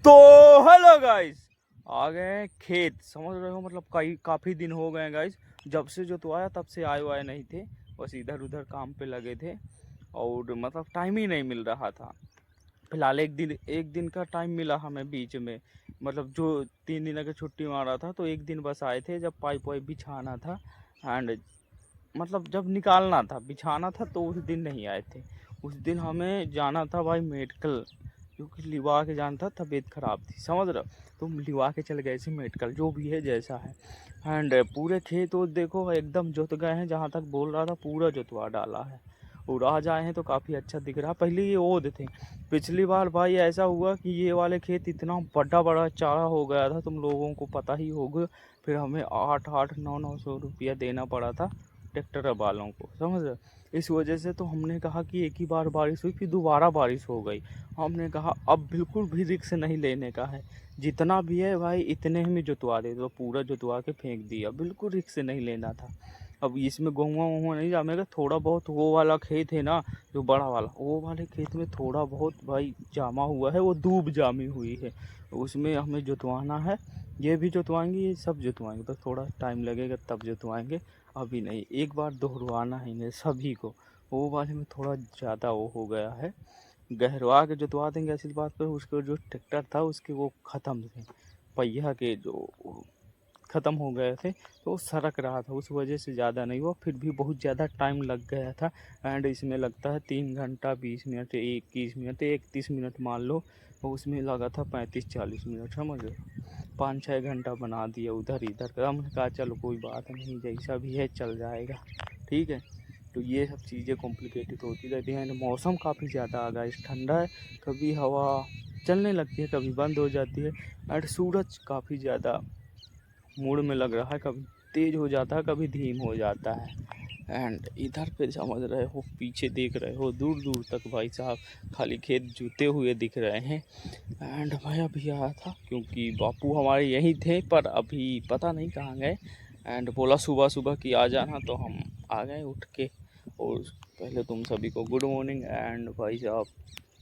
तो hello guys, आ गए हैं खेत। समझ रहे हो, मतलब काफ़ी दिन हो गए गाइस। जब से जो तो आया तब से आए वाए नहीं थे, बस इधर उधर काम पे लगे थे और मतलब टाइम ही नहीं मिल रहा था। फिलहाल एक दिन का टाइम मिला हमें बीच में, मतलब जो 3 दिन की छुट्टी मारा था तो एक दिन बस आए थे जब पाइप वाइप बिछाना था। एंड मतलब जब निकालना था बिछाना था तो उस दिन नहीं आए थे। उस दिन हमें जाना था भाई मेडिकल, क्योंकि लिवा के जाना था, तबीयत ख़राब थी, समझ रहे हो। तो हम लिवा के चले गए थे मेडिकल, जो भी है जैसा है। एंड पूरे खेत वो देखो एकदम जोत गए हैं, जहाँ तक बोल रहा था पूरा जोतवा डाला है और आज आए हैं तो काफ़ी अच्छा दिख रहा है। पहले ये ओद थे, पिछली बार भाई ऐसा हुआ कि ये वाले खेत इतना बड़ा बड़ा चारा हो गया था, तुम लोगों को पता ही होगा। फिर हमें 800-900 रुपया देना पड़ा था ट्रैक्टर वालों को, समझ रहे हो। इस वजह से तो हमने कहा कि एक ही बार बारिश हुई, फिर दोबारा बारिश हो गई। हमने कहा अब बिल्कुल भी रिस्क नहीं लेने का है, जितना भी है भाई इतने में जुतवा दे, तो पूरा जुतवा के फेंक दिया, बिल्कुल रिस्क नहीं लेना था। अब इसमें गेहुआ वहुआ नहीं जामेगा, थोड़ा बहुत वो वाला खेत है ना, जो बड़ा वाला, वो वाले खेत में थोड़ा बहुत भाई जामा हुआ है, वो दूब जामी हुई है, उसमें हमें जुतवाना है। ये भी जुतवाएंगे, ये सब जुतवाएंगे, बस थोड़ा टाइम लगेगा तब जुतवाएंगे, अभी नहीं। एक बार दोहरवाना है इन्हें सभी को, वो वाले में थोड़ा ज़्यादा वो हो गया है। गहरवा के जोतवा देंगे ऐसी बात पे, उसके जो ट्रैक्टर था उसके वो ख़त्म थे, पहिया के जो ख़त्म हो गए थे, तो वो सरक रहा था, उस वजह से ज़्यादा नहीं हुआ, फिर भी बहुत ज़्यादा टाइम लग गया था। एंड इसमें लगता है 3 घंटा 20 मिनट, 21 मिनट, 31 मिनट मान लो, और उसमें लगा था 35-40 मिनट, समझ लो। 5-6 घंटा बना दिया उधर इधर का। हमने कहा चलो कोई बात नहीं, जैसा भी है चल जाएगा, ठीक है। तो ये सब चीज़ें कॉम्प्लिकेटेड होती रहती हैं। मौसम काफ़ी ज़्यादा आ गया, इस ठंडा है, कभी हवा चलने लगती है, कभी बंद हो जाती है। और सूरज काफ़ी ज़्यादा मूड में लग रहा है, कभी तेज़ हो जाता है, कभी धीम हो जाता है। एंड इधर पे समझ रहे हो, पीछे देख रहे हो, दूर दूर तक भाई साहब खाली खेत जुते हुए दिख रहे हैं। एंड भाई अभी आया था क्योंकि बापू हमारे यहीं थे, पर अभी पता नहीं कहाँ गए। एंड बोला सुबह सुबह कि आ जाना, तो हम आ गए उठ के। और पहले तुम सभी को गुड मॉर्निंग। एंड भाई साहब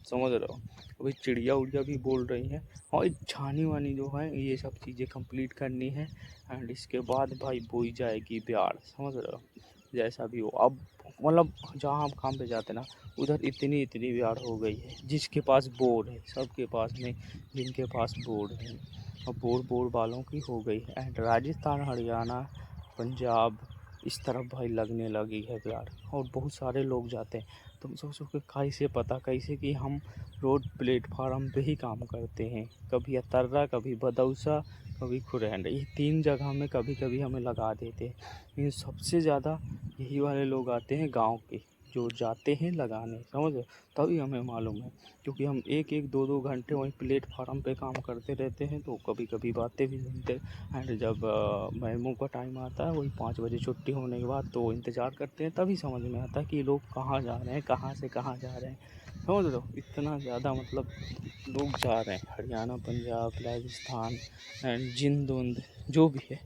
समझ रहे हो, अभी चिड़िया उड़िया भी बोल रही हैं, और छानी वानी जो है ये सब चीज़ें कंप्लीट करनी है। एंड इसके बाद भाई बोई जाएगी ब्याड़, समझ रहे हो, जैसा भी हो। अब मतलब जहाँ हम काम पे जाते ना, उधर इतनी इतनी ब्याड़ हो गई है, जिसके पास बोर है, सबके पास नहीं, जिनके पास बोर है, और बोर बोर वालों की हो गई है। एंड राजस्थान, हरियाणा, पंजाब, इस तरफ भाई लगने लगी है ब्याड़, और बहुत सारे लोग जाते हैं। तुम सोचो कि कैसे पता, कैसे कि हम रोड प्लेटफार्म पे ही काम करते हैं, कभी अतर्रा, कभी बदौसा, कभी खुरहंड, ये 3 जगह में कभी कभी हमें लगा देते हैं। लेकिन सबसे ज़्यादा यही वाले लोग आते हैं गांव के, जो जाते हैं लगाने, समझ रहे हो? तभी हमें मालूम है, क्योंकि हम 1-1 2-2 घंटे वहीं प्लेटफार्म पे काम करते रहते हैं, तो कभी कभी बातें भी सुनते हैं। एंड जब मेमू का टाइम आता है, वही 5 बजे छुट्टी होने के बाद, तो इंतज़ार करते हैं, तभी समझ में आता है कि लोग कहाँ जा रहे हैं, कहाँ से कहाँ जा रहे हैं, समझ लो। इतना ज़्यादा मतलब लोग जा रहे हैं, हरियाणा, पंजाब, राजस्थान एंड जिंद उंद जो भी है,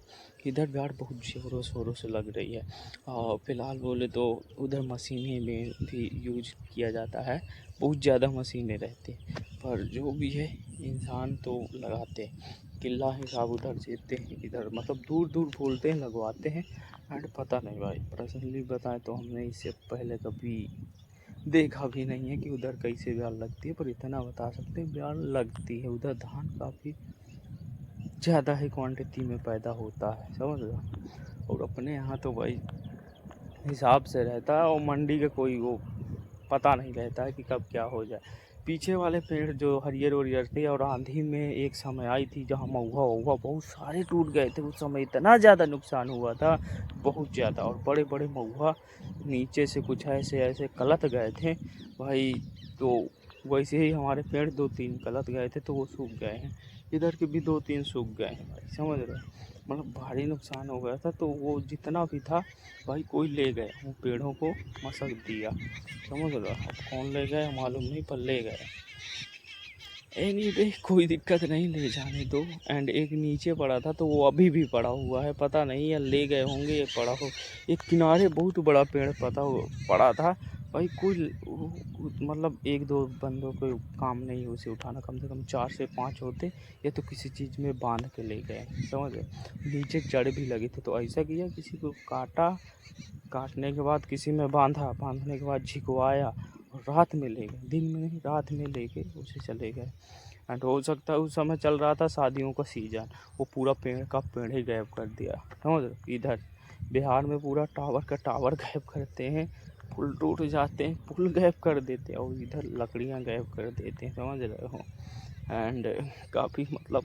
इधर भीड़ बहुत ज़ोरों शोरों से लग रही है। और फिलहाल बोले तो उधर मशीनें में भी यूज किया जाता है, बहुत ज़्यादा मशीनें रहती हैं, पर जो भी है इंसान तो लगाते हैं। किला हिसाब उधर देते हैं, इधर मतलब दूर दूर बोलते हैं लगवाते हैं। एंड पता नहीं भाई, पर्सनली बताएं तो हमने इससे पहले कभी देखा भी नहीं है कि उधर कैसे ब्याड़ लगती है, पर इतना बता सकते हैं ब्याड़ लगती है। उधर धान काफ़ी ज़्यादा ही क्वांटिटी में पैदा होता है, समझ लो। और अपने यहाँ तो भाई हिसाब से रहता है, और मंडी का कोई वो पता नहीं रहता है कि कब क्या हो जाए। पीछे वाले पेड़ जो हरियर वरियर थे, और आंधी में एक समय आई थी जहाँ महुआ वहुआ बहुत सारे टूट गए थे, उस समय इतना ज़्यादा नुकसान हुआ था, बहुत ज़्यादा। और बड़े बड़े महुआ नीचे से कुछ ऐसे ऐसे कलत गए थे भाई, तो वैसे ही हमारे पेड़ 2-3 कलत गए थे, तो वो सूख गए हैं। इधर के भी 2-3 सूख गए हैं भाई, समझ रहे हो। मतलब भारी नुकसान हो गया था, तो वो जितना भी था भाई कोई ले गए, वो पेड़ों को मसक दिया, समझ लो। अब कौन ले गए मालूम नहीं, पर ले गए। एनीवे कोई दिक्कत नहीं, ले जाने दो। एंड एक नीचे पड़ा था तो वो अभी भी पड़ा हुआ है, पता नहीं या ले गए होंगे ये पड़ा हो। एक किनारे बहुत बड़ा पेड़ पड़ा था भाई, कोई मतलब एक दो बंदों को काम नहीं उसे उठाना, कम से कम 4 से 5 होते, ये तो किसी चीज़ में बांध के ले गए, समझ गए। नीचे जड़ भी लगी थी तो ऐसा किया, किसी को काटने के बाद किसी में बांधने के बाद झिकवाया और रात में ले गए, दिन में नहीं रात में ले गए उसे चले गए। एंड हो सकता है उस समय चल रहा था शादियों का सीजन, वो पूरा पेड़ का पेड़ ही गायब कर दिया, समझ रहे। इधर बिहार में पूरा टावर का टावर गायब करते हैं, पुल टूट जाते हैं, पुल गायब कर देते हैं, और इधर लकड़ियाँ गायब कर देते हैं, समझ रहे हो। एंड काफ़ी मतलब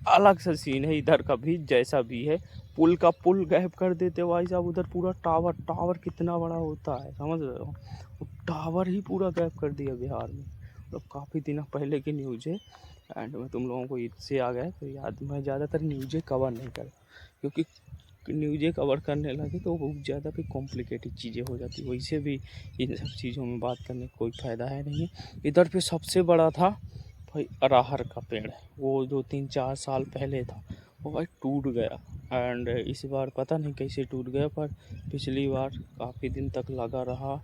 अलग सा सीन है इधर का भी, जैसा भी है। पुल गायब कर देते भाई साहब, उधर पूरा टावर कितना बड़ा होता है, समझ रहे हो। वो टावर ही पूरा गायब कर दिया बिहार में, मतलब काफ़ी दिनों पहले की न्यूज़ है। एंड मैं तुम लोगों को इससे आ गया तो याद, मैं ज़्यादातर न्यूज़ें कवर नहीं करता, क्योंकि न्यूज़ें कवर करने लगे तो बहुत ज़्यादा भी कॉम्प्लिकेटेड चीज़ें हो जाती, वैसे भी इन सब चीज़ों में बात करने का कोई फ़ायदा है नहीं है। इधर पे सबसे बड़ा था भाई अरहर का पेड़, वो 2-3-4 साल पहले था, वो भाई टूट गया। एंड इस बार पता नहीं कैसे टूट गया, पर पिछली बार काफ़ी दिन तक लगा रहा,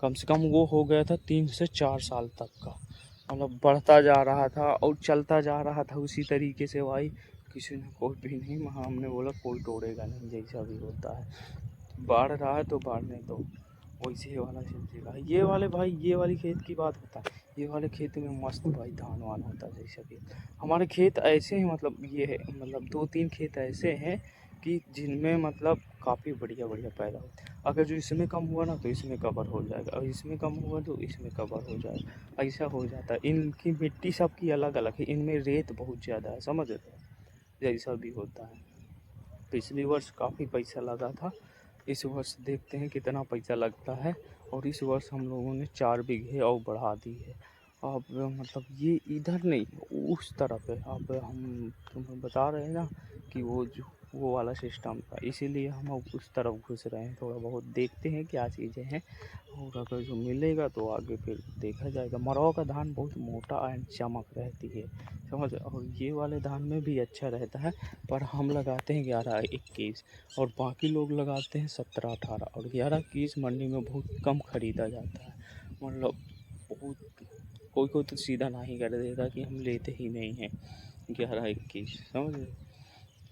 कम से कम वो हो गया था 3 से 4 साल तक का, मतलब बढ़ता जा रहा था और चलता जा रहा था उसी तरीके से भाई। किसी ने कोई भी नहीं, वहाँ हमने बोला कोई तोड़ेगा नहीं, जैसा भी होता है बढ़ रहा है तो बढ़ने दो, वैसे वाला चलेगा। ये वाले भाई, ये वाली खेत की बात होता है, ये वाले खेत में मस्त भाई धान वान होता है, जैसा कि हमारे खेत ऐसे हैं, मतलब ये है, मतलब 2-3 खेत ऐसे हैं कि जिनमें मतलब काफ़ी बढ़िया बढ़िया पैदा होता है। अगर जो इसमें कम हुआ ना तो इसमें कवर हो जाएगा, और इसमें कम हुआ तो इसमें कवर हो जाएगा, ऐसा हो जाता है। इनकी मिट्टी सबकी अलग अलग है, इनमें रेत बहुत ज़्यादा है, समझ रहे हो, जैसा भी होता है। पिछली वर्ष काफ़ी पैसा लगा था, इस वर्ष देखते हैं कितना पैसा लगता है। और इस वर्ष हम लोगों ने 4 बीघे और बढ़ा दी है। अब मतलब ये इधर नहीं, उस तरफ है। अब हम तुम्हें बता रहे हैं ना कि वो वाला सिस्टम था, इसीलिए हम अब उस तरफ घुस रहे हैं, थोड़ा बहुत देखते हैं क्या चीज़ें हैं, और अगर जो मिलेगा तो आगे फिर देखा जाएगा। मरौ का धान बहुत मोटा एंड चमक रहती है, समझ, और ये वाले धान में भी अच्छा रहता है, पर हम लगाते हैं 11-21, और बाकी लोग लगाते हैं 17-18, और 11-21 मंडी में बहुत कम ख़रीदा जाता है, मतलब बहुत कोई कोई तो सीधा ना ही कर देता कि हम लेते ही नहीं हैं 11-21, समझ रहे।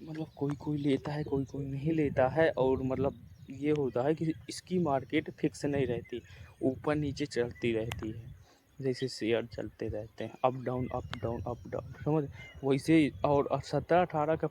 मतलब कोई कोई लेता है, कोई कोई नहीं लेता है, और मतलब ये होता है कि इसकी मार्केट फिक्स नहीं रहती, ऊपर नीचे चलती रहती है, जैसे शेयर चलते रहते हैं, up down up down up down, समझ। वैसे ही और 17-18 का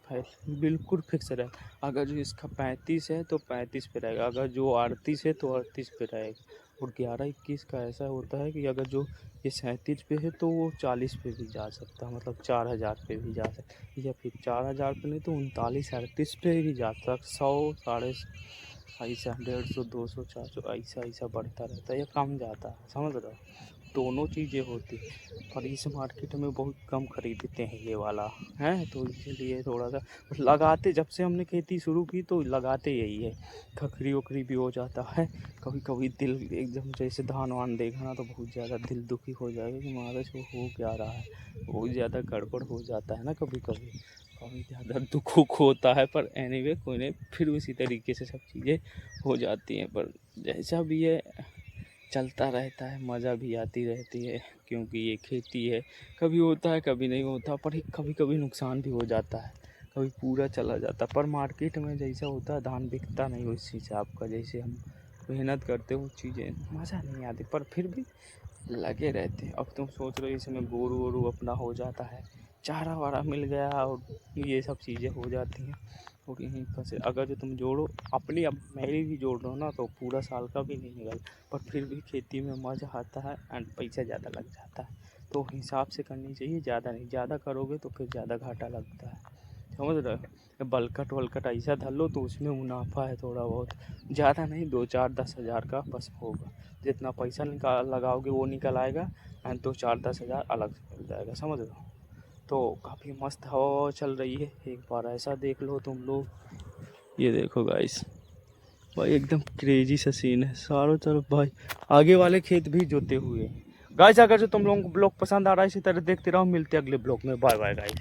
बिल्कुल फिक्स रहेगा, अगर जो इसका 35 है तो 35 पे रहेगा, अगर जो 38 है तो 38 पे रहेगा। और 11-21 का ऐसा होता है कि अगर जो ये 37 पे है तो वो 40 पे भी जा सकता है, मतलब 4000 पे भी जा सकता है, या फिर 4000 पे नहीं तो 39-38 पे भी जा सकता है। 100 साढ़े ऐसा 150 200 400 ऐसा ऐसा बढ़ता रहता है या कम जाता है, समझ रहे हो। दोनों चीज़ें होती है, पर इस मार्केट में बहुत कम खरीदते हैं ये वाला है, तो इसीलिए थोड़ा सा लगाते, जब से हमने खेती शुरू की तो लगाते यही है। खखरी वखरी भी हो जाता है कभी कभी, दिल एकदम जैसे धान वान देखा ना तो बहुत ज़्यादा दिल दुखी हो जाएगा कि महाराज को हो क्या रहा है, बहुत ज़्यादा गड़बड़ हो जाता है ना कभी कभी, काफ़ी ज़्यादा दुख उख होता है। पर एनीवे कोई नहीं, फिर उसी तरीके से सब चीज़ें हो जाती हैं, पर जैसा भी है चलता रहता है, मज़ा भी आती रहती है, क्योंकि ये खेती है, कभी होता है कभी नहीं होता, पर कभी कभी नुकसान भी हो जाता है, कभी पूरा चला जाता है। पर मार्केट में जैसा होता है धान बिकता नहीं उस हिसाब का, जैसे हम मेहनत करते हो चीज़ें मज़ा नहीं आती, पर फिर भी लगे रहते हैं। अब तुम सोच रहे हो इसमें गोरू वोरू अपना हो जाता है, चारा वारा मिल गया और ये सब चीज़ें हो जाती हैं, और यहीं फंसे। अगर जो तुम जोड़ो अपनी, अब मेरी भी जोड़ लो ना तो पूरा साल का भी नहीं निकल, पर फिर भी खेती में मज़ा आता है एंड पैसा ज़्यादा लग जाता है, तो हिसाब से करनी चाहिए, ज़्यादा नहीं, ज़्यादा करोगे तो फिर ज़्यादा घाटा लगता है, समझ रहे हो। बलकट वलकट ऐसा धर लो तो उसमें मुनाफा है थोड़ा बहुत, ज़्यादा नहीं, 2-4-10 हज़ार का बस होगा, जितना पैसा निकाल लगाओगे वो निकल आएगा, एंड 2-4-10 हज़ार अलग से मिल जाएगा, समझ रहे हो। तो काफ़ी मस्त हवा चल रही है, एक बार ऐसा देख लो तुम लोग, ये देखो गाइस, भाई एकदम क्रेजी सा सीन है चारों तरफ भाई। आगे वाले खेत भी जोते हुए हैं, गाइस अगर जो तुम लोगों को ब्लॉग पसंद आ रहा है इसी तरह देखते रहो, मिलते हैं अगले ब्लॉग में। Bye bye guys.